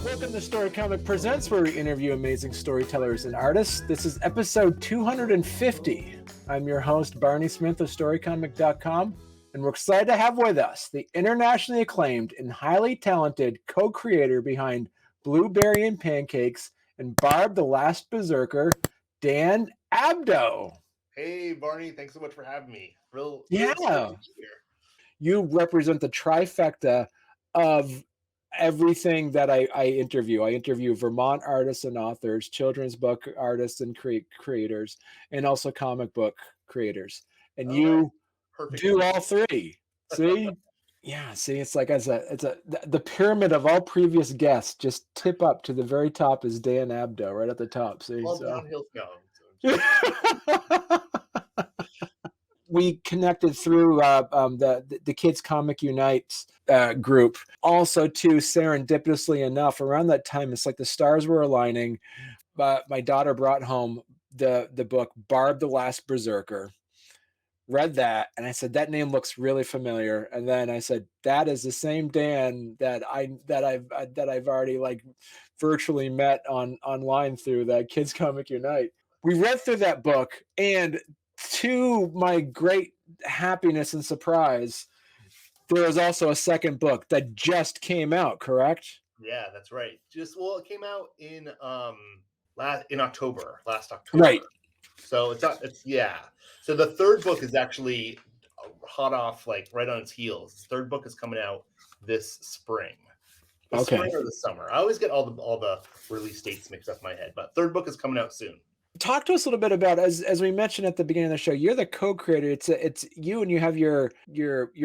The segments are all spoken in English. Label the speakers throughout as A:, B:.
A: Welcome to Storycomic Presents, where we interview amazing storytellers and artists. This is episode 250. I'm your host, Barney Smith of Storycomic.com, and we're excited to have with us the internationally acclaimed and highly talented co-creator behind Blueberry and Pancakes and Barb, the Last Berserker, Dan Abdo.
B: Hey, Barney, thanks so much for having me. Real
A: Yeah.
B: excited to be here.
A: You represent the trifecta of everything that I interview. I interview Vermont artists and authors, children's book artists and creators, and also comic book creators. And you do all three. See? Yeah, see, it's like the pyramid of all previous guests just tip up to the very top is Dan Abdo right at the top. See?
B: Well, downhill's going.
A: We connected through the Kids Comic Unite group. Also, too, serendipitously enough, around that time, it's like the stars were aligning. My daughter brought home the book Barb, the Last Berserker. Read that, and I said, that name looks really familiar. And then I said, that is the same Dan that I've already like virtually met online through the Kids Comic Unite. We read through that book, and to my great happiness and surprise, there is also a second book that just came out, correct?
B: Yeah, that's right. It came out in last October.
A: Right.
B: So So the third book is actually hot off, like right on its heels. The third book is coming out this spring. Spring or the summer. I always get all the release dates mixed up in my head, but third book is coming out soon.
A: Talk to us a little bit about, as we mentioned at the beginning of the show, you're the co-creator. It's you, and you have your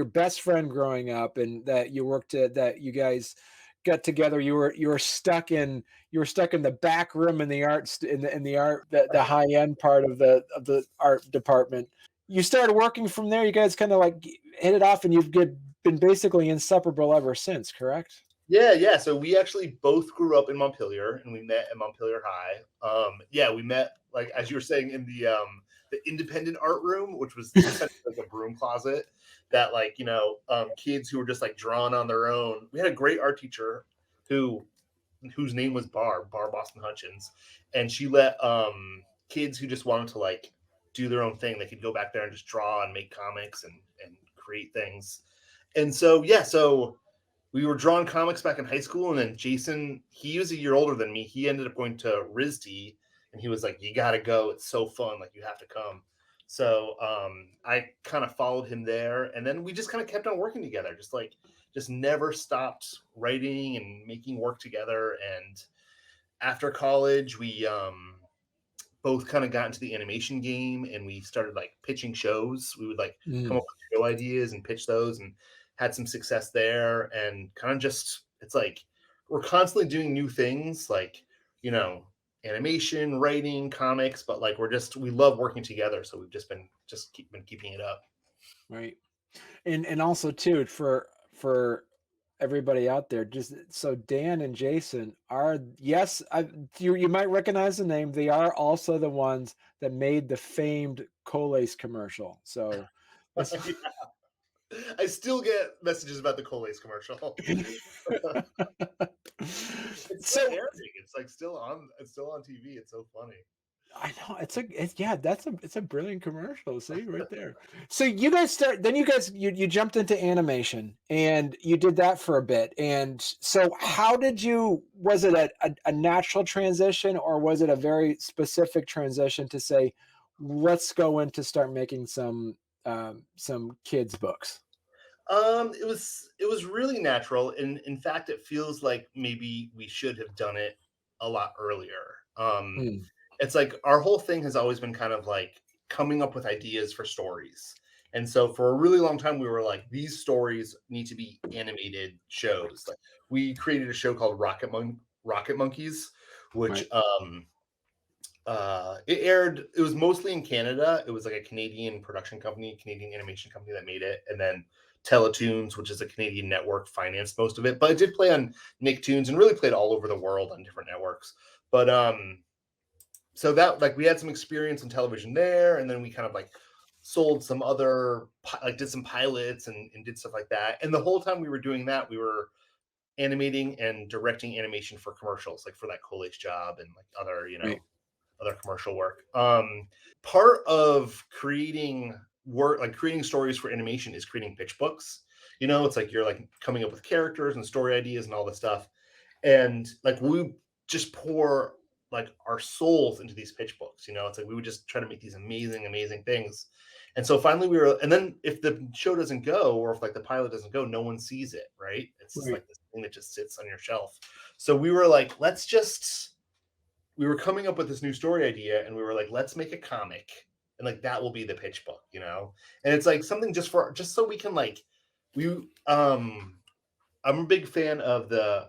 A: best friend growing up, and that you worked at, that you guys got together. You were stuck in the back room in the the high end part of the art department. You started working from there. You guys kind of like hit it off, and you've been basically inseparable ever since, correct?
B: Yeah. So we actually both grew up in Montpelier, and we met at Montpelier High. We met, like as you were saying, in the independent art room, which was like a broom closet that, like, kids who were just like drawing on their own. We had a great art teacher whose name was Barb Austin Hutchins, and she let kids who just wanted to like do their own thing, they could go back there and just draw and make comics and create things. And so we were drawing comics back in high school, and then Jason, he was a year older than me. He ended up going to RISD, and he was like, you got to go. It's so fun. Like, you have to come. So I kind of followed him there, and then we just kind of kept on working together, just never stopped writing and making work together. And after college, we both kind of got into the animation game, and we started like pitching shows. We would like come up with show ideas and pitch those, and had some success there. And kind of just, it's like we're constantly doing new things, like, animation, writing, comics, but like we love working together. So we've just been keeping it up.
A: Right. And also too, for everybody out there, just so Dan and Jason are, yes, you might recognize the name. They are also the ones that made the famed Colace commercial. So
B: I still get messages about the Colace commercial. It's so airing. It's like still on TV. It's so funny.
A: I know, it's a brilliant commercial. See right there. So you guys you jumped into animation, and you did that for a bit. And so was it a natural transition, or was it a very specific transition to say, let's go in to start making some kids books?
B: It was really natural, and in fact, it feels like maybe we should have done it a lot earlier. It's like our whole thing has always been kind of like coming up with ideas for stories, and so for a really long time, we were like, these stories need to be animated shows. Like, we created a show called Rocket Monkeys, which it aired. It was mostly in Canada. It was like a Canadian production company, Canadian animation company that made it, and then Teletoons, which is a Canadian network, financed most of it. But it did play on Nicktoons and really played all over the world on different networks. But so that, like, we had some experience in television there, and then we kind of like sold some other, like, did some pilots and did stuff like that. And the whole time we were doing that, we were animating and directing animation for commercials, like for that Coolidge job and like other,
A: Right.
B: other commercial work. Part of creating work, like creating stories for animation, is creating pitch books. It's like you're like coming up with characters and story ideas and all this stuff. And like we just pour like our souls into these pitch books. It's like we would just try to make these amazing, amazing things. And so finally and then if the show doesn't go, or if like the pilot doesn't go, no one sees it, right? It's just
A: Right.
B: like this thing that just sits on your shelf. So we were like, we were coming up with this new story idea, and we were like, let's make a comic, and like that will be the pitch book. And it's like something just so we can like, I'm a big fan of the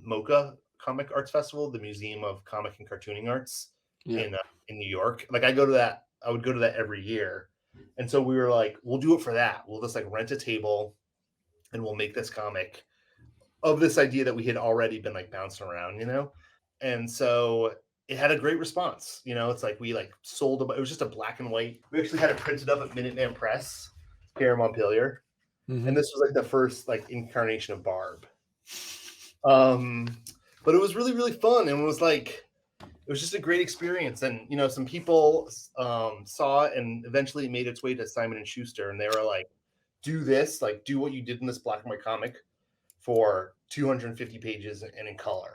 B: MoCA Comic Arts Festival, the Museum of Comic and Cartooning Arts
A: Yeah.
B: in New York. Like I would go to that every year. And so we were like, we'll do it for that. We'll just like rent a table and we'll make this comic of this idea that we had already been like bouncing around. And so it had a great response. It's like we like sold it was just a black and white. We actually had it printed up at Minuteman Press here in Montpelier. And this was like the first like incarnation of Barb. But it was really, really fun. And it was just a great experience. And, some people saw it, and eventually it made its way to Simon & Schuster. And they were like, do this, like do what you did in this black and white comic for 250 pages and in color.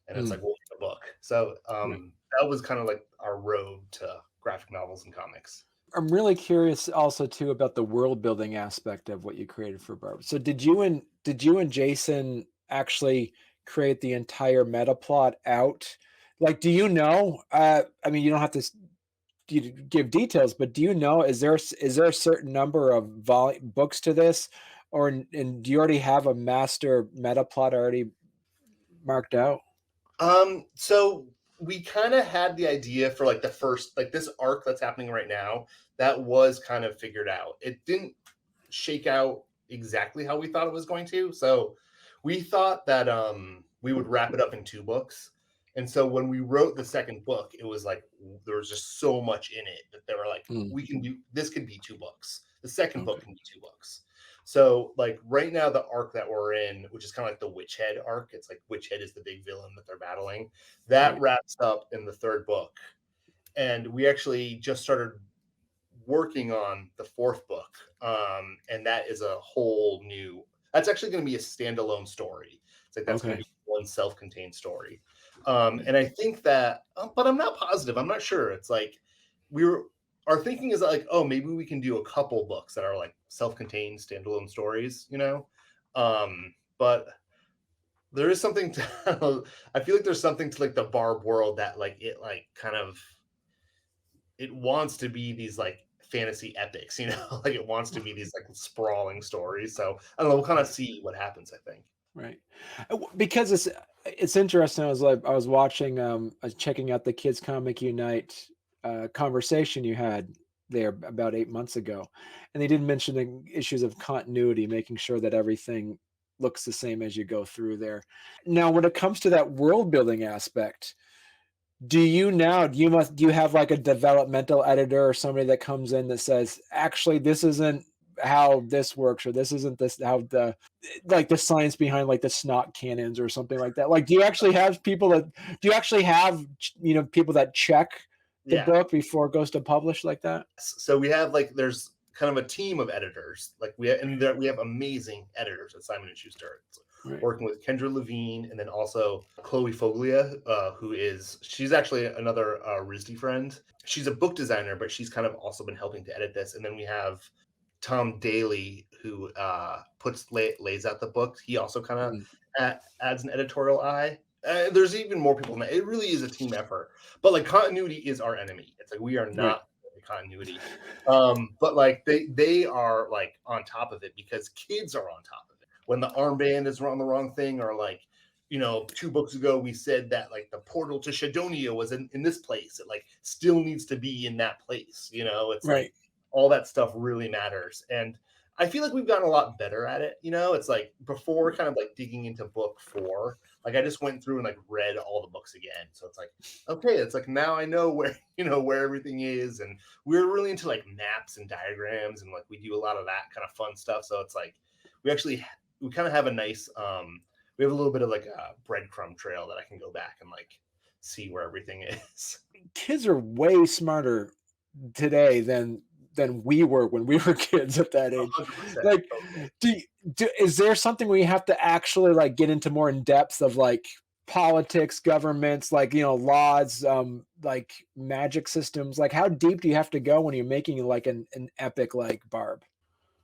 B: And it's like, we'll make a book. So that was kind of like our road to graphic novels and comics.
A: I'm really curious also too about the world building aspect of what you created for Barb. So did you and Jason actually create the entire meta plot out? Like, do you know? I mean, you don't have to give details, but do you know? Is there a certain number of books to this, and do you already have a master meta plot already marked out?
B: So we kind of had the idea for like the first, like this arc that's happening right now, that was kind of figured out. It didn't shake out exactly how we thought it was going to. So we thought that we would wrap it up in 2 books. And so when we wrote the second book, it was like there was just so much in it that they were like, we can do this, could be 2 books. The second book can be 2 books. So like right now, the arc that we're in, which is kind of like the Witch Head arc, it's like Witch Head is the big villain that they're battling. That wraps up in the 3rd book. And we actually just started working on the 4th book. And that is a whole new, that's actually going to be a standalone story. It's like, that's going to be one self-contained story. And I think that, but I'm not positive. I'm not sure. It's like, our thinking is like, oh, maybe we can do a couple books that are like self-contained standalone stories, but there is something to, I feel like there's something to like the Barb world that like, it like kind of, it wants to be these like fantasy epics, like it wants to be these like sprawling stories. So I don't know, we'll kind of see what happens, I think.
A: Right. Because it's interesting. I was watching, I was checking out the Kids Comic Unite conversation you had there about 8 months ago, and they did mention the issues of continuity, making sure that everything looks the same as you go through there. Now, when it comes to that world building aspect, do you have like a developmental editor or somebody that comes in that says, actually, this isn't how this works, or this isn't how the science behind like the snot cannons or something like that? Like, do you actually have people that check the book before it goes to publish like that?
B: So we have like, there's kind of a team of editors. Like we have amazing editors at Simon & Schuster. Working with Kendra Levine, and then also Chloe Foglia, she's actually another RISD friend. She's a book designer, but she's kind of also been helping to edit this. And then we have Tom Daly, who lays out the book. He also kind of adds an editorial eye. There's even more people in that. It really is a team effort. But like, continuity is our enemy. It's like we are not continuity. But like they are like on top of it because kids are on top of it. When the armband is on the wrong thing, or like, 2 books ago we said that like the portal to Shadonia was in this place. It like still needs to be in that place. It's like all that stuff really matters. And I feel like we've gotten a lot better at it. It's like before, kind of like digging into book 4, like I just went through and like read all the books again. So it's like, okay, it's like now I know where, where everything is. And we're really into like maps and diagrams, and like we do a lot of that kind of fun stuff. So it's like we kind of have a nice, we we have a little bit of like a breadcrumb trail that I can go back and like see where everything is.
A: Kids are way smarter today than we were when we were kids at that age.
B: 100%.
A: Like,
B: Totally.
A: is there something we have to actually like get into more in depth of like politics, governments, like laws, like magic systems? Like, how deep do you have to go when you're making like an epic like Barb?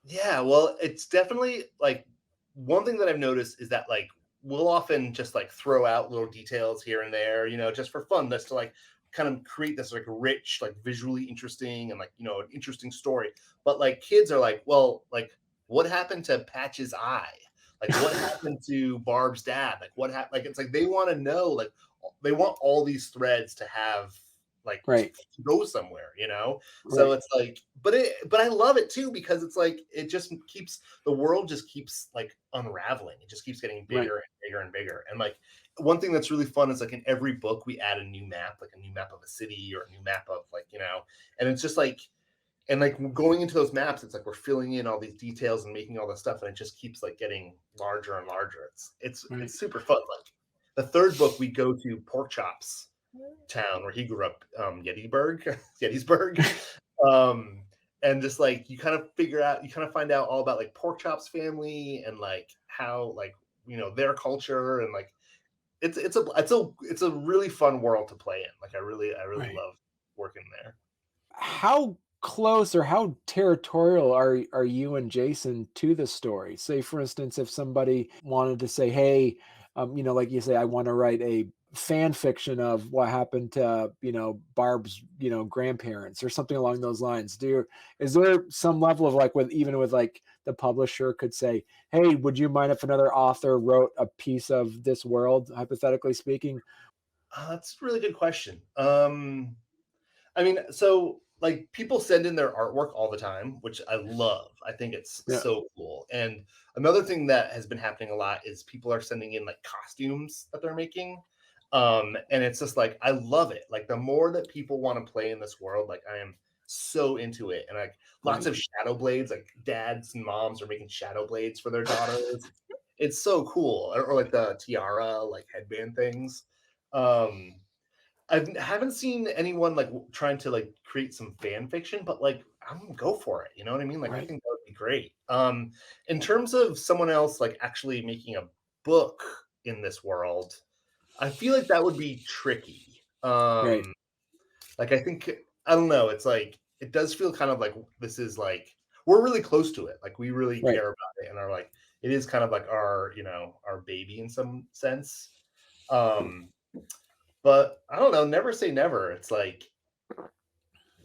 B: Yeah, well, it's definitely like one thing that I've noticed is that like we'll often just like throw out little details here and there, just for fun, just to like kind of create this like rich, like visually interesting and like, an interesting story. But like kids are like, well, like what happened to Patch's eye? Like what happened to Barb's dad? Like what happened? Like it's like they want to know, like they want all these threads to have like
A: Right,
B: to go somewhere. So
A: right,
B: it's like, but I love it too because it's like it just keeps the world just keeps like unraveling. It just keeps getting
A: right,
B: bigger and bigger and bigger. And like one thing that's really fun is like in every book we add a new map, like a new map of a city or a new map of like, and it's just like and like going into those maps, it's like we're filling in all these details and making all this stuff, and it just keeps like getting larger and larger. It's
A: right.
B: it's super fun. Like the third book, we go to Pork Chops town where he grew up, Gettysburg, um, and just like you kind of find out all about like Pork Chop's family and like how like their culture and like it's a really fun world to play in. Like I really
A: Right.
B: love working there.
A: How close or how territorial are you and Jason to the story? Say, for instance, if somebody wanted to say, "Hey, like you say, I want to write a fan fiction of what happened to Barb's grandparents or something along those lines." Is there some level of like with like the publisher could say, "Hey, would you mind if another author wrote a piece of this world, hypothetically speaking?"
B: That's a really good question. I mean, so like people send in their artwork all the time, which I love. I think it's
A: Yeah,
B: so cool. And another thing that has been happening a lot is people are sending in like costumes that they're making. And it's just like I love it. Like the more that people want to play in this world, like I am so into it. And like lots
A: right.
B: of shadow blades, like dads and moms are making shadow blades for their daughters. It's so cool. Or like the tiara, like headband things. Um, I haven't seen anyone like trying to like create some fan fiction, but like I'm gonna go for it. You know what I mean? Like I
A: Right,
B: think that would be great. In terms of someone else like actually making a book in this world, I feel like that would be tricky.
A: right,
B: Like I think I don't know. It's like it does feel kind of like this is like we're really close to it. Like we really
A: right.
B: care about it and are like it is kind of like our baby in some sense. Um, but I don't know. Never say never. It's like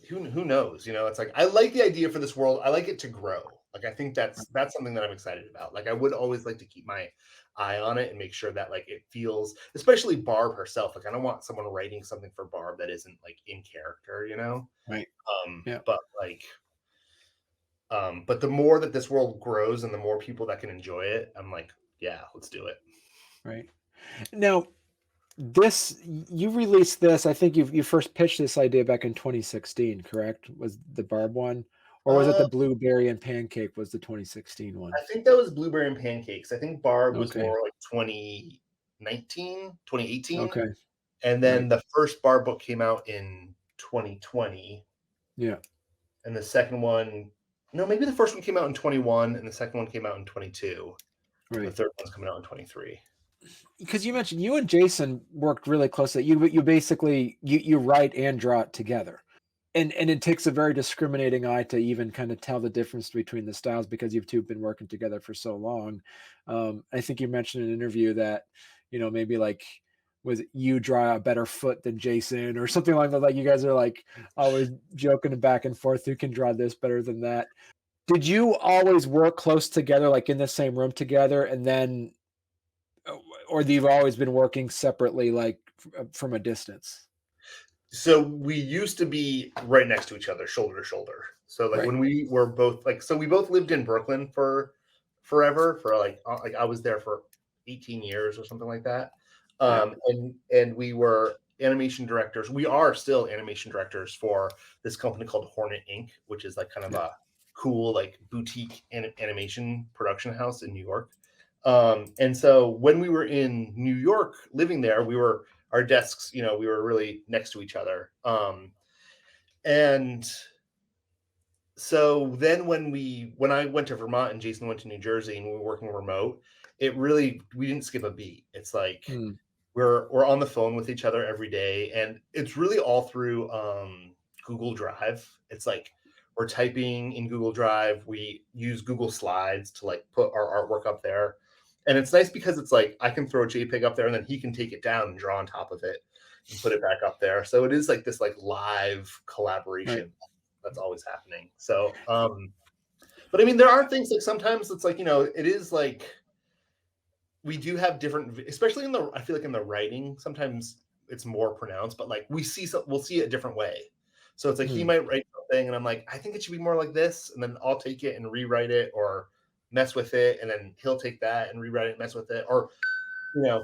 B: who knows? It's like I like the idea for this world. I like it to grow. Like I think that's something that I'm excited about. Like I would always like to keep my eye on it and make sure that like it feels, especially Barb herself. Like I don't want someone writing something for Barb that isn't like in character.
A: Right. Yeah.
B: But like but the more that this world grows and the more people that can enjoy it, I'm like, yeah, let's do it.
A: Right. Now, you released this. I think you first pitched this idea back in 2016, correct? Was the Barb one, or was it
B: Uh
A: the Blueberry and Pancake? Was the 2016 one?
B: I think that was Blueberry and Pancakes. I think Barb was
A: Okay.
B: more like 2019, 2018.
A: Okay.
B: And
A: Right.
B: then the first Barb book came out in 2020.
A: Yeah.
B: And the second one, no, maybe the first one came out in 21 and the second one came out in 22. And the
A: Right.
B: third one's coming out in 23.
A: Because you mentioned you and Jason worked really closely. You basically you write and draw it together. And it takes a very discriminating eye to even kind of tell the difference between the styles because you've two been working together for so long. I think you mentioned in an interview that, maybe like was you draw a better foot than Jason or something like that. Like you guys are like always joking back and forth. Who can draw this better than that? Did you always work close together, like in the same room together, and then, or you've always been working separately, like from a distance?
B: So we used to be right next to each other, shoulder to shoulder. So like
A: Right.
B: when we were both like, so we both lived in Brooklyn for forever, for like I was there for 18 years or something like that.
A: Yeah.
B: And we were animation directors. We are still animation directors for this company called Hornet Inc., which is like kind of
A: Yeah.
B: a cool like boutique animation production house in New York. And so when we were in New York living there, our desks, we were really next to each other. And so then when I went to Vermont and Jason went to New Jersey and we were working remote, we didn't skip a beat. It's like
A: Mm,
B: we're on the phone with each other every day, and it's really all through Google Drive. It's like we're typing in Google Drive. We use Google Slides to like put our artwork up there. And it's nice because it's like I can throw a JPEG up there and then he can take it down and draw on top of it and put it back up there. So it is like this like live
A: right.
B: collaboration that's always happening. So but I mean there are things like sometimes it's like, it is like we do have different, especially I feel like in the writing, sometimes it's more pronounced, but like we'll see it a different way. So it's like he
A: Mm,
B: might write something and I'm like, I think it should be more like this. And then I'll take it and rewrite it or mess with it. And then he'll take that and rewrite it and mess with it. Or,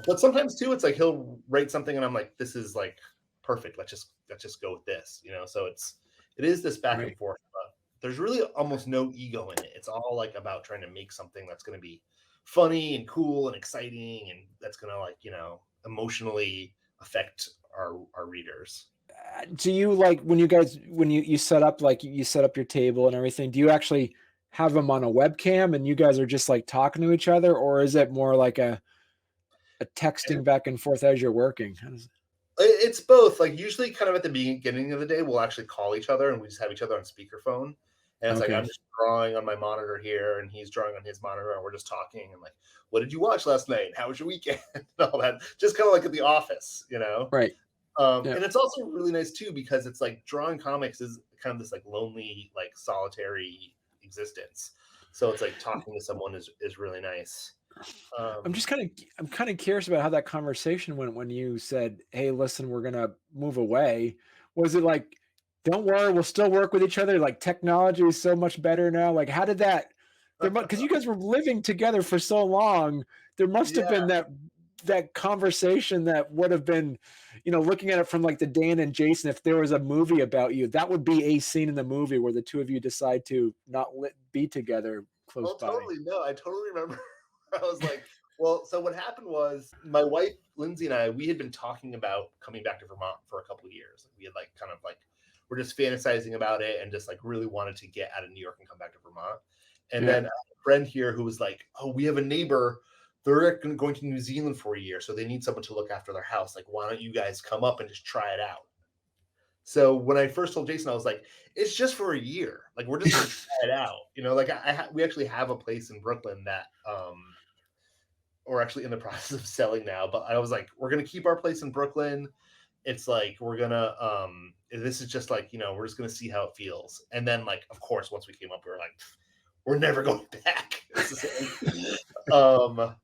B: but sometimes too, it's like he'll write something and I'm like, this is like perfect. Let's just go with this, So it is this back and
A: right.
B: forth, but there's really almost no ego in it. It's all like about trying to make something that's going to be funny and cool and exciting and that's going to like emotionally affect our readers.
A: Do you like when you set up like you set up your table and everything, do you actually have them on a webcam and you guys are just like talking to each other, or is it more like a
B: And
A: texting back and forth as you're working? How does
B: it's both. Like usually kind of at the beginning of the day we'll actually call each other and we just have each other on speakerphone, and it's like I'm
A: Okay.
B: just drawing on my monitor here and he's drawing on his monitor and we're just talking and like, what did you watch last night, how was your weekend, and all that, just kind of like at the office.
A: Right. Yeah.
B: And it's also really nice too because it's like drawing comics is kind of this like lonely, like solitary existence. So it's like talking to someone is really nice.
A: I'm
B: Um,
A: just I'm kind of curious about how that conversation went when you said, "Hey, listen, we're gonna move away." Was it like, "Don't worry, we'll still work with each other. Like technology is so much better now." Like, how did that? Because you guys were living together for so long, there must have been
B: yeah,
A: that conversation that would have been, looking at it from like the Dan and Jason. If there was a movie about you, that would be a scene in the movie where the two of you decide to not be together close
B: well,
A: by.
B: totally. No, I totally remember. I was like, well, so what happened was my wife Lindsay and we had been talking about coming back to Vermont for a couple of years. We had like kind of like we're just fantasizing about it and just like really wanted to get out of New York and come back to Vermont. And
A: Yeah.
B: then I had a friend here who was like, "Oh, we have a neighbor. They're going to New Zealand for a year, so they need someone to look after their house. Like, why don't you guys come up and just try it out?" So when I first told Jason, I was like, "It's just for a year. Like, we're just going to try it out." Like we actually have a place in Brooklyn that we're actually in the process of selling now. But I was like, "We're going to keep our place in Brooklyn. It's like we're gonna this is just like we're just gonna see how it feels." And then like of course once we came up we were like, we're never going back. um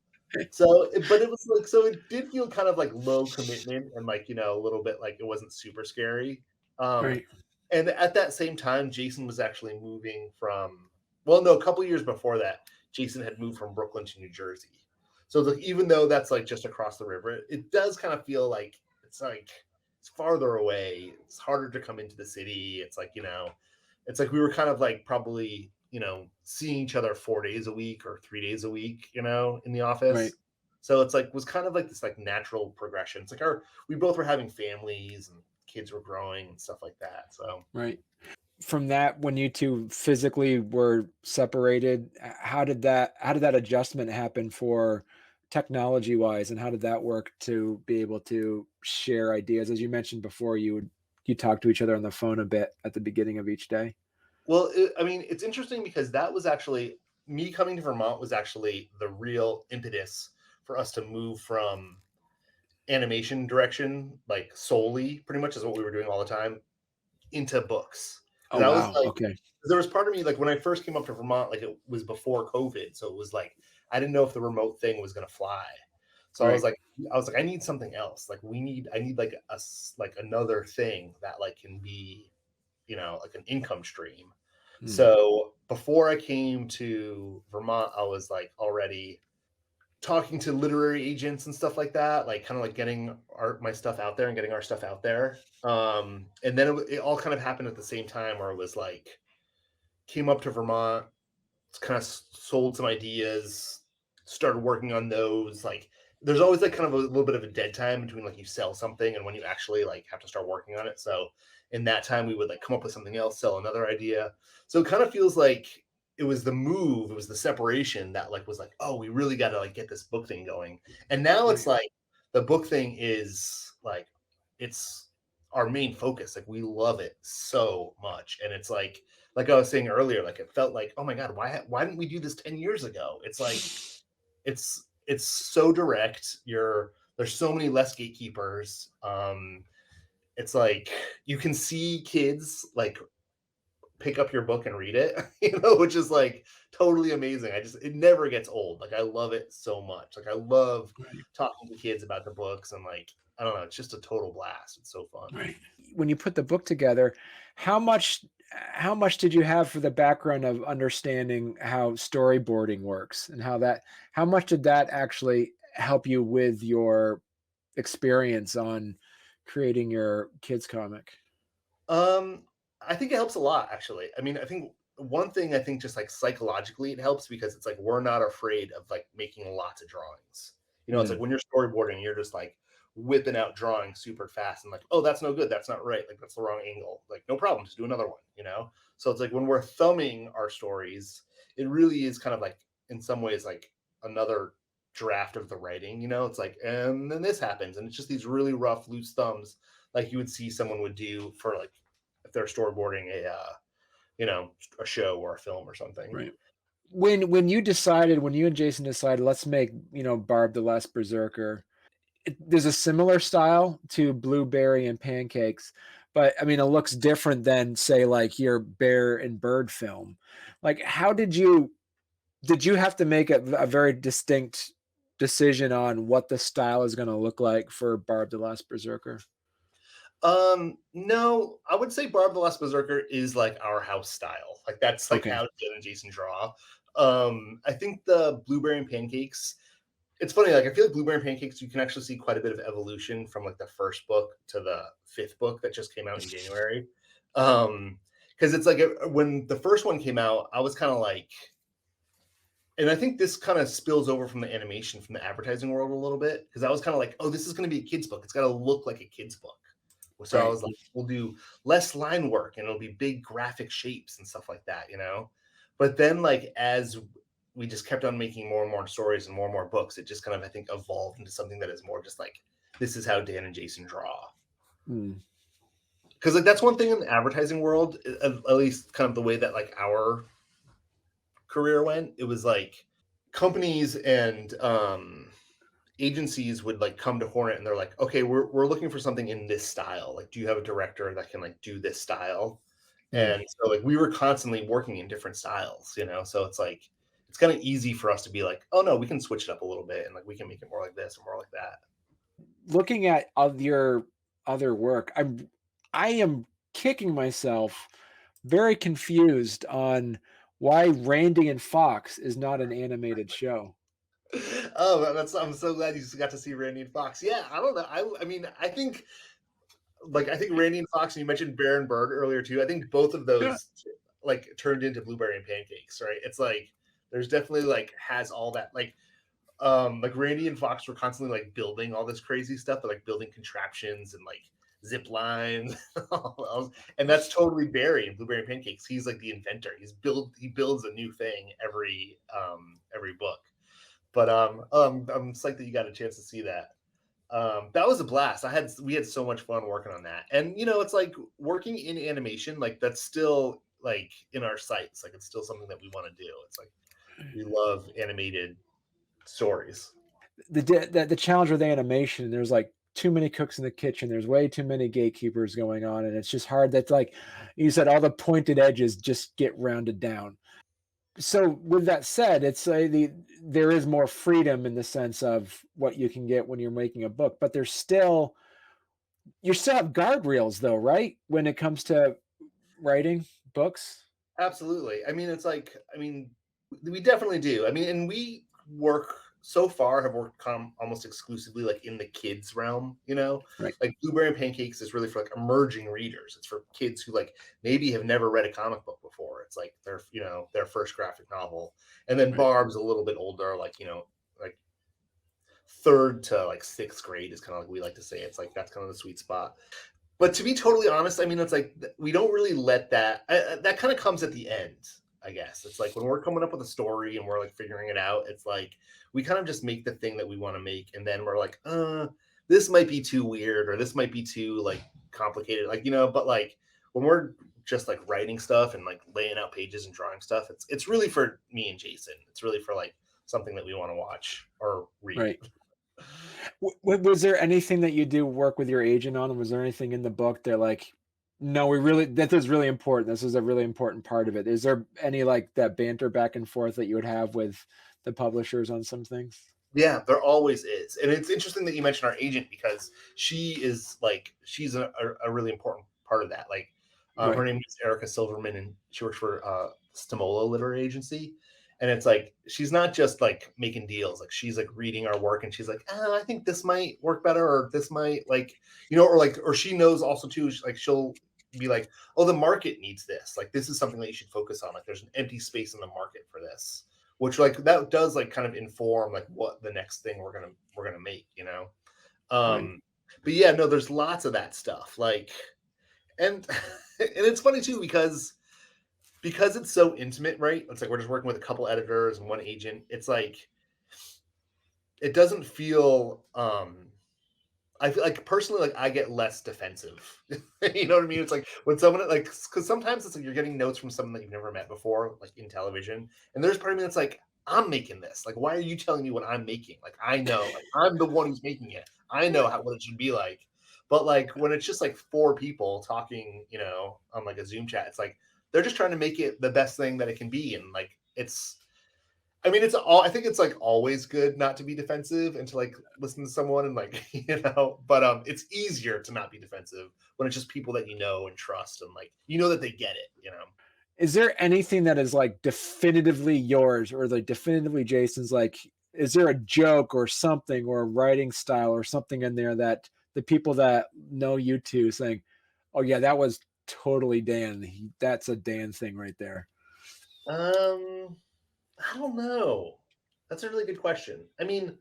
B: but it was like, so it did feel kind of like low commitment and like a little bit like it wasn't super scary. um
A: Right.
B: and at that same time Jason was actually moving from, well, no, a couple years before that Jason had moved from Brooklyn to New Jersey. So like even though that's like just across the river, it does kind of feel like it's farther away, it's harder to come into the city. It's like it's like we were kind of like probably seeing each other 4 days a week or 3 days a week in the
A: Right.
B: office. So it's like was kind of like this like natural progression. It's like we both were having families and kids were growing and stuff like that. So
A: Right. From that, when you two physically were separated, how did that adjustment happen for technology wise, and how did that work to be able to share ideas? As you mentioned before, you talk to each other on the phone a bit at the beginning of each day.
B: well, I mean, it's interesting because that was actually me coming to Vermont was actually the real impetus for us to move from animation direction, like solely, pretty much is what we were doing all the time, into books.
A: Oh,
B: Because I was
A: wow.
B: like,
A: Okay.
B: there was part of me like when I first came up to Vermont, like it was before COVID, so it was like I didn't know if the remote thing was gonna fly. So
A: Right.
B: I was like, I need something else. Like I need like like another thing that like can be like an income stream.
A: Hmm.
B: So before I came to Vermont, I was like already talking to literary agents and stuff like that, like kind of like getting my stuff out there and getting our stuff out there. And then it all kind of happened at the same time where it was like came up to Vermont, kind of sold some ideas, started working on those. Like, there's always like kind of a little bit of a dead time between like you sell something and when you actually like have to start working on it. So in that time, we would like come up with something else, sell another idea. So it kind of feels like it was the move, it was the separation that like was like, oh, we really got to like get this book thing going. And now it's
A: Right.
B: like the book thing is like it's our main focus. Like we love it so much, and it's like I was saying earlier, like it felt like, oh my god, why didn't we do this 10 years ago? It's like it's so direct. There's so many less gatekeepers. It's like you can see kids like pick up your book and read it, which is like totally amazing. It never gets old. Like I love it so much. Like I love
A: Right.
B: talking to kids about the books and like I don't know, it's just a total blast. It's so fun.
A: Right. When you put the book together, how much how much did you have for the background of understanding how storyboarding works and how much did that actually help you with your experience on creating your kids comic?
B: Um, I think it helps a lot, actually. I mean, I think one thing I think just like psychologically it helps because it's like we're not afraid of like making lots of drawings. It's like
A: Mm,
B: when you're storyboarding, you're just like whipping out drawings super fast and like, oh, that's no good, that's not right, like that's the wrong angle. Like, no problem, just do another one. So it's like when we're thumbing our stories, it really is kind of like in some ways like another draft of the writing. It's like, and then this happens, and it's just these really rough, loose thumbs like you would see someone would do for like if they're storyboarding you know a show or a film or something.
A: right. When you and Jason decided, let's make, Barb the Last Berserker, there's a similar style to Blueberry and Pancakes, but I mean, it looks different than say like your Bear and Bird film. Like, how did you have to make a very distinct decision on what the style is going to look like for Barb the Last Berserker?
B: No, I would say Barb the Last Berserker is like our house style. Like that's like
A: Okay.
B: how Jen and Jason draw. I think the Blueberry and Pancakes, it's funny, like I feel like Blueberry and Pancakes, you can actually see quite a bit of evolution from like the first book to the fifth book that just came out in January. Because it's like when the first one came out, I was kind of like, and I think this kind of spills over from the animation, from the advertising world a little bit, because I was kind of like, oh, this is going to be a kid's book. It's got to look like a kid's book. So I
A: Right.
B: was like, we'll do less line work and it'll be big graphic shapes and stuff like that. But then, like, as we just kept on making more and more stories and more books, it just kind of, I think, evolved into something that is more just like, this is how Dan and Jason draw.
A: Mm,
B: Because, like, that's one thing in the advertising world, at least kind of the way that, like, our career went. It was like companies and agencies would like come to Hornet and they're like, okay, we're looking for something in this style. Like, do you have a director that can like do this style?
A: mm.
B: And so like we were constantly working in different styles. So it's like it's kind of easy for us to be like, oh no, we can switch it up a little bit and like we can make it more like this and more like that.
A: Looking at of your other work, I am kicking myself, very confused on why Randy and Fox is not an animated show.
B: Oh, I'm so glad you got to see Randy and Fox. Yeah, I don't know. I mean, I think Randy and Fox, and you mentioned Bear and Bird earlier too. I think both of
A: Yeah.
B: those like turned into Blueberry and Pancakes, right? It's like there's definitely like has all that like Randy and Fox were constantly like building all this crazy stuff, but like building contraptions and like zip lines, and that's totally Barry and Blueberry and Pancakes. He's like the inventor. He builds a new thing every book. But I'm psyched that you got a chance to see that. That was a blast. We had so much fun working on that. And it's like working in animation, like that's still like in our sights. Like it's still something that we want to do. It's like we love animated stories.
A: The challenge with animation, there's like too many cooks in the kitchen. There's way too many gatekeepers going on, and it's just hard. That's like you said, all the pointed edges just get rounded down. So with that said, it's there is more freedom in the sense of what you can get when you're making a book, but you still have guardrails though, right? When it comes to writing books.
B: Absolutely. I mean, we definitely do. I mean, and we work so far have worked almost exclusively like in the kids realm.
A: Right.
B: Like Blueberry and Pancakes is really for like emerging readers. It's for kids who like maybe have never read a comic book before. It's like their first graphic novel. And then
A: Right.
B: Barb's a little bit older, like like third to like sixth grade is kind of like we like to say. It's like that's kind of the sweet spot. But to be totally honest, I mean, it's like we don't really let that. That kind of comes at the end, I guess. It's like when we're coming up with a story and we're like figuring it out. It's like we kind of just make the thing that we want to make, and then we're like, this might be too weird, or this might be too like complicated, like But like when we're just like writing stuff and like laying out pages and drawing stuff, it's really for me and Jason. It's really for like something that we want to watch or read.
A: Right. Was there anything that you do work with your agent on? Was there anything in the book that like, no, this is really important. This is a really important part of it. Is there any like that banter back and forth that you would have with the publishers on some things?
B: Yeah, there always is. And it's interesting that you mentioned our agent because she's a really important part of that. Like
A: Right.
B: her name is Erica Silverman and she works for Stimolo Literary Agency. And it's like she's not just like making deals, like she's like reading our work and she's like, I think this might work better, or this might or she knows also too, like she'll be like, oh, the market needs this. Like this is something that you should focus on. Like there's an empty space in the market for this, which like that does like kind of inform like what the next thing we're gonna make,
A: Right.
B: But yeah, no, there's lots of that stuff. Like and and it's funny too because it's so intimate, right? It's like we're just working with a couple editors and one agent. It's like it doesn't feel I feel like personally like I get less defensive. You know what I mean? It's like when someone like because sometimes it's like you're getting notes from someone that you've never met before, like in television, and there's part of me that's like, I'm making this. Like, why are you telling me what I'm making? Like, I know, like I'm the one who's making it. I know what it should be like. But like when it's just like four people talking, on like a Zoom chat, it's like they're just trying to make it the best thing that it can be. And like I think it's like always good not to be defensive and to like listen to someone and like, but it's easier to not be defensive when it's just people that you know and trust and like, that they get it.
A: Is there anything that is like definitively yours or like definitively Jason's? Like, is there a joke or something or a writing style or something in there that the people that know you two saying, oh yeah, that was totally Dan. That's a Dan thing right there.
B: I don't know. That's a really good question. I mean,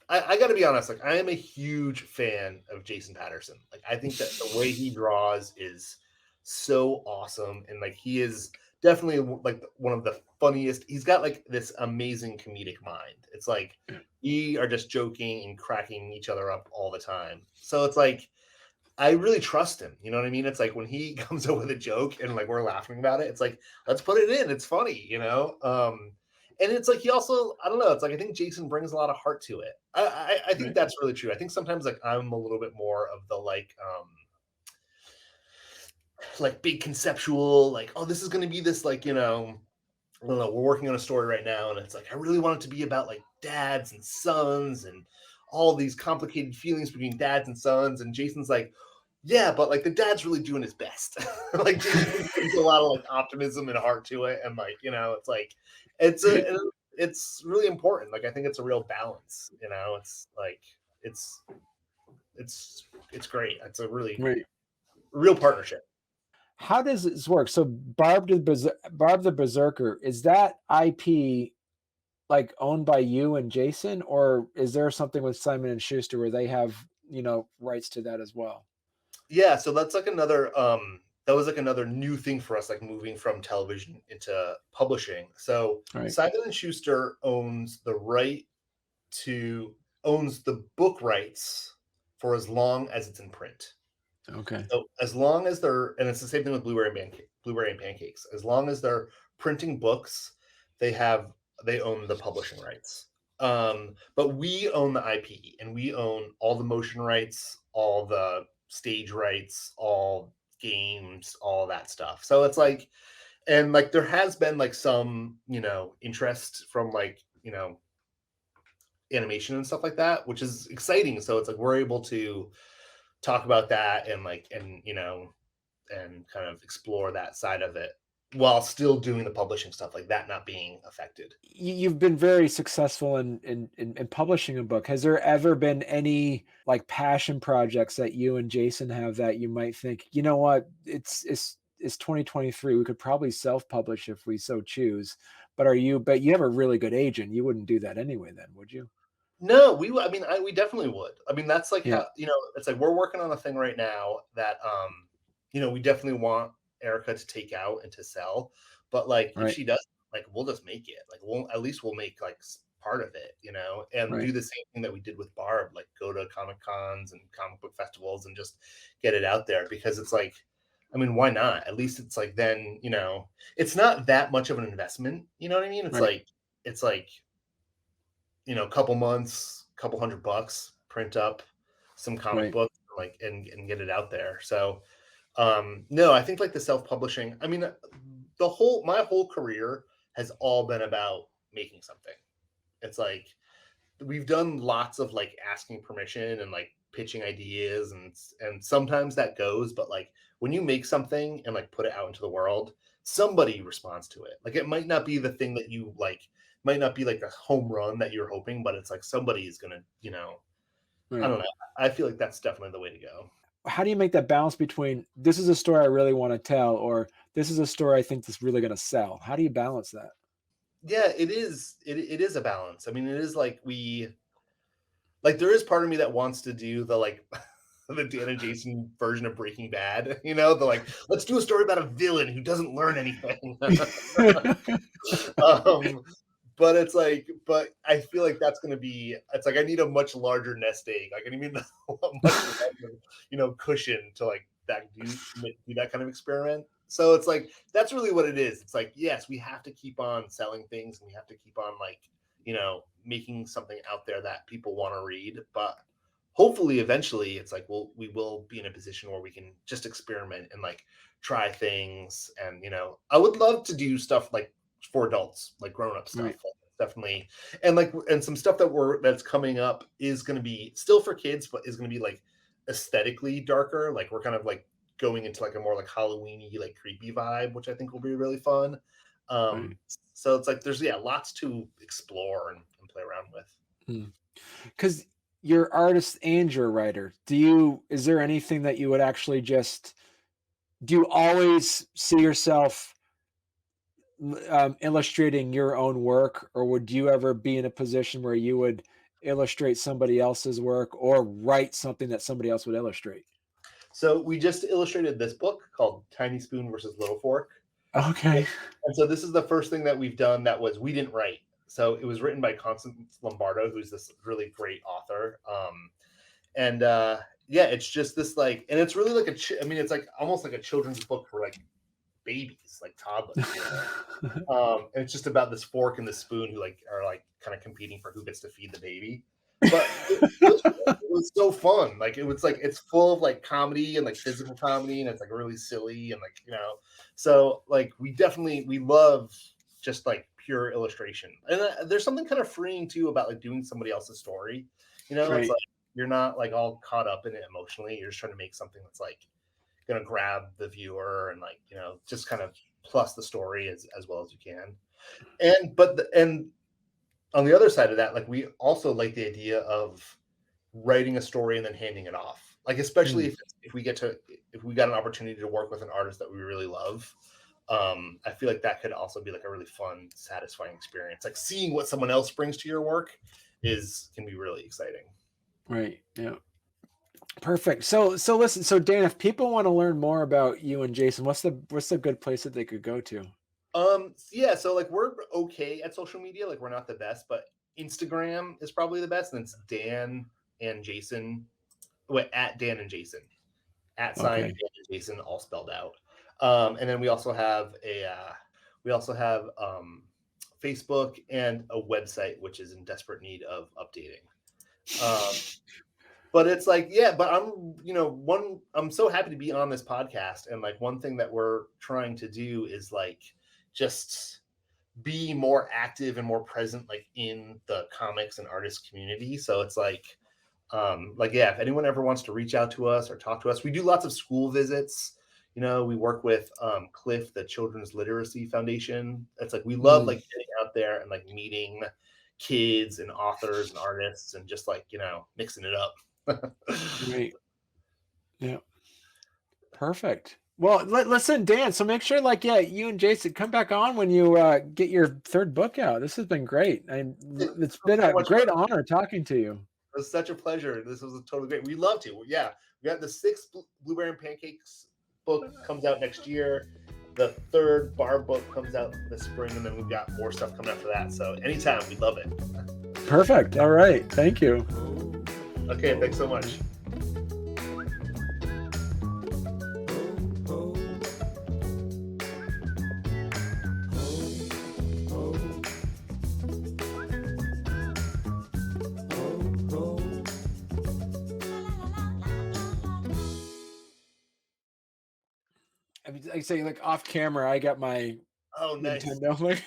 B: I got to be honest. Like, I am a huge fan of Jason Patterson. Like, I think that the way he draws is so awesome, and like he is definitely like one of the funniest. He's got like this amazing comedic mind. It's like we are just joking and cracking each other up all the time. So it's like I really trust him. You know what I mean? It's like when he comes up with a joke and like we're laughing about it, it's like let's put it in. It's funny. And it's like he also, I don't know, it's like I think Jason brings a lot of heart to it. I think that's really true. I think sometimes like I'm a little bit more of the like big conceptual, like, oh, this is gonna be this like, I don't know, we're working on a story right now, and it's like I really want it to be about like dads and sons and all these complicated feelings between dads and sons. And Jason's like, yeah, but like the dad's really doing his best. Like Jason brings a lot of like optimism and heart to it, and like it's like it's really important. Like I think it's a real balance. It's like it's great. It's a really real partnership.
A: How does this work? So Barb the Berserker, is that IP like owned by you and Jason, or is there something with Simon and Schuster where they have, rights to that as well?
B: Yeah, so that's like another that was like another new thing for us, like moving from television into publishing. So Simon and Schuster owns the book rights for as long as it's in print.
A: Okay.
B: So as long as and it's the same thing with Blueberry and Pancakes. As long as they're printing books, they own the publishing rights. But we own the IP and we own all the motion rights, all the stage rights, all games, all that stuff. So it's like, and like there has been like some, interest from like, animation and stuff like that, which is exciting. So it's like we're able to talk about that and like and kind of explore that side of it while still doing the publishing stuff, like that not being affected.
A: You've been very successful in publishing a book. Has there ever been any like passion projects that you and Jason have that you might think, you know what, it's 2023, we could probably self-publish if we so choose, but you have a really good agent. You wouldn't do that anyway then, would you?
B: No, we definitely would. I mean, that's like
A: Yeah.
B: how, it's like we're working on a thing right now that, we definitely want Erica to take out and to sell. But like, if
A: Right.
B: she does, like, we'll just make it. Like, at least we'll make like part of it, and
A: Right.
B: do the same thing that we did with Barb, like go to Comic Cons and comic book festivals and just get it out there, because it's like, I mean, why not? At least it's like, then, it's not that much of an investment. You know what I mean?
A: Right.
B: It's like, a couple months, couple $100, print up some comic
A: Right.
B: books, like, and get it out there. So, no, I think like the self-publishing, I mean, my whole career has all been about making something. It's like, we've done lots of like asking permission and like pitching ideas, and sometimes that goes, but like when you make something and like put it out into the world, somebody responds to it. Like, it might not be the thing that you like, might not be like the home run that you're hoping, but it's like somebody is gonna, I
A: Right.
B: don't know. I feel like that's definitely the way to go.
A: How do you make that balance between this is a story I really want to tell, or this is a story I think that's really going to sell? How do you balance that?
B: Yeah, it is. It is a balance. I mean, it is like, like, there is part of me that wants to do the like the Dan and Jason version of Breaking Bad, the like, let's do a story about a villain who doesn't learn anything. um, but it's like, but I feel like that's going to be, it's like, I need a much larger nest egg. Like, I need a much larger, cushion to like do that kind of experiment. So it's like, that's really what it is. It's like, yes, we have to keep on selling things, and we have to keep on like, making something out there that people want to read. But hopefully eventually it's like, we will be in a position where we can just experiment and like try things. And I would love to do stuff like for adults, like grown-up stuff,
A: Right.
B: like, definitely. And some stuff that's coming up is going to be still for kids, but is going to be like aesthetically darker. Like, we're kind of like going into like a more like Halloweeny, like creepy vibe, which I think will be really fun.
A: Right.
B: So it's like, there's, yeah, lots to explore and play around with.
A: Because you're artist and you're a writer. Is there anything that you would actually just, do you always see yourself illustrating your own work, or would you ever be in a position where you would illustrate somebody else's work or write something that somebody else would illustrate?
B: So we just illustrated this book called Tiny Spoon versus Little Fork.
A: Okay.
B: And so this is the first thing that we've done that we didn't write. So it was written by Constance Lombardo, who's this really great author. And yeah, it's just this like, and it's really like I mean, it's like almost like a children's book for like babies, like toddlers. And it's just about this fork and the spoon who like are like kind of competing for who gets to feed the baby. But it was so fun. Like, it was like, it's full of like comedy and like physical comedy, and it's like really silly, and like, so like, we love just like pure illustration. And there's something kind of freeing too about like doing somebody else's story. It's
A: Right.
B: like, you're not like all caught up in it emotionally. You're just trying to make something that's like gonna grab the viewer, and like, just kind of plus the story as well as you can. And on the other side of that, like, we also like the idea of writing a story and then handing it off. Like, especially
A: Mm,
B: if we got an opportunity to work with an artist that we really love. I feel like that could also be like a really fun, satisfying experience. Like, seeing what someone else brings to your work can be really exciting.
A: right. Yeah. Perfect. So listen, so Dan, if people want to learn more about you and Jason, what's the good place that they could go to?
B: Yeah, so like, we're okay at social media. Like, we're not the best, but Instagram is probably the best. And it's Dan and Jason. Wait, at Dan and Jason. At sign Dan
A: Okay.
B: and Jason, all spelled out. And then we also have Facebook and a website, which is in desperate need of updating. Um, but it's like, yeah, but I'm so happy to be on this podcast. And like, one thing that we're trying to do is like, just be more active and more present, like, in the comics and artist community. So it's like, yeah, if anyone ever wants to reach out to us or talk to us, we do lots of school visits. We work with Cliff, the Children's Literacy Foundation. It's like, we love
A: Mm,
B: like getting out there and like meeting kids and authors and artists, and just like, mixing it up.
A: right. Yeah. Perfect. Well, listen, Dan. So make sure, like, yeah, you and Jason come back on when you get your third book out. This has been great.
B: Thank
A: It's
B: you
A: been
B: so
A: a
B: much.
A: great honor talking to you.
B: It was such a pleasure. This was totally great. We love to. Yeah, we got the sixth Blueberry and Pancakes book comes out next year. The third Barb book comes out this spring, and then we've got more stuff coming after that. So anytime, we love it.
A: Perfect. All right. Thank you.
B: Okay, thanks so much.
A: I mean, I say, like, off camera, I got my
B: Oh, nice.
A: Nintendo. Like,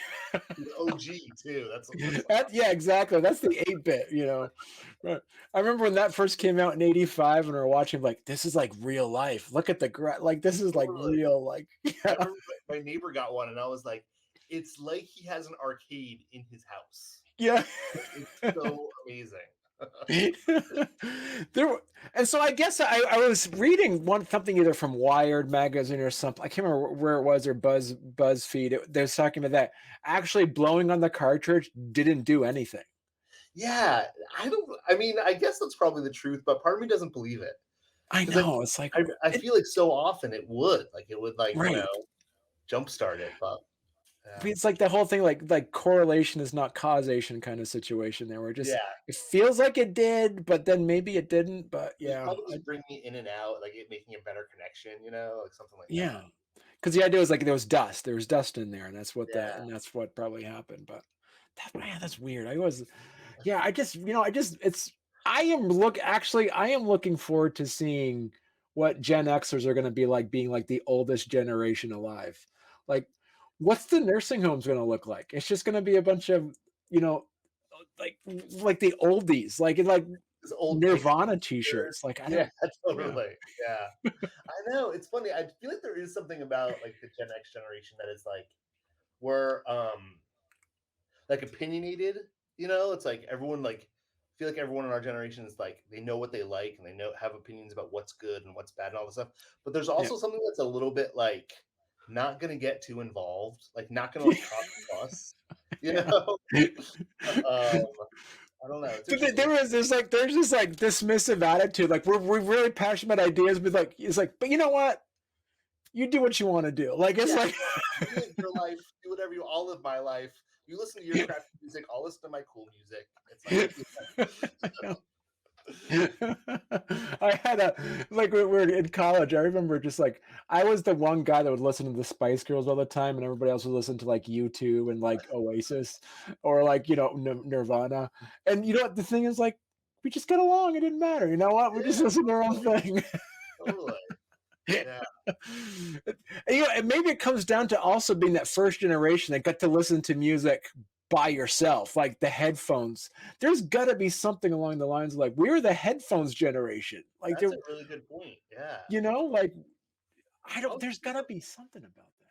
B: The OG too. That's
A: yeah, exactly. That's the 8-bit, Right. I remember when that first came out in '85 and we were watching, like, this is like real life. Look at like, this is like
B: totally.
A: real, like,
B: I
A: yeah.
B: remember my neighbor got one, and I was like, it's like he has an arcade in his house.
A: Yeah.
B: It's so amazing.
A: And so I guess I was reading something either from Wired magazine or something. I can't remember where it was, or BuzzFeed. They was talking about that actually blowing on the cartridge didn't do anything.
B: Yeah, I mean, I guess that's probably the truth, but part of me doesn't believe it.
A: I
B: 'Cause
A: know. It's like,
B: I feel like so often it would,
A: right.
B: jumpstart it, but
A: I mean, it's like the whole thing, like correlation is not causation kind of situation there, where
B: yeah,
A: it feels like it did, but then maybe it didn't. But
B: it was
A: yeah,
B: probably just bringing it in and out, like it making a better connection, like something like that.
A: yeah. Because the idea was like there was dust in there, and
B: Yeah,
A: that's what probably happened. But man, that's weird. Yeah, I am looking forward to seeing what Gen Xers are going to be like, being like the oldest generation alive. Like, what's the nursing homes going to look like? It's just going to be a bunch of, you know, like the oldies, like
B: this old
A: Nirvana
B: picture.
A: t-shirts. Like, I
B: Yeah,
A: don't, yeah,
B: totally. Yeah, I know. It's funny. I feel like there is something about like the Gen X generation that is like we're like opinionated. It's like everyone like I feel like everyone in our generation is like they know what they like and they know have opinions about what's good and what's bad and all this stuff. But there's
A: yeah.
B: also something that's a little bit like not gonna get too involved, like not gonna like cause a fuss. You
A: Yeah.
B: know, um, I don't know. It's
A: But
B: interesting.
A: there's just like dismissive attitude. Like, we're really passionate about ideas, but like, it's like, but you know what? You do what you want to do. Like, it's
B: Yeah,
A: like,
B: you live your life, do whatever you. I'll live my life. You listen to your crappy music. I'll listen to my cool music. It's like
A: I had like, when we were in college, I remember just like, I was the one guy that would listen to the Spice Girls all the time, and everybody else would listen to like YouTube and like Oasis, or like, Nirvana. And you know what the thing is, like, we just get along. It didn't matter. You know what? We just
B: yeah,
A: listen to our own thing.
B: totally. Yeah,
A: And maybe it comes down to also being that first generation that got to listen to music by yourself, like the headphones. There's got to be something along the lines of like, we're the headphones generation. Like,
B: that's a really good point. Yeah.
A: like,
B: Oh,
A: there's got to be something about that.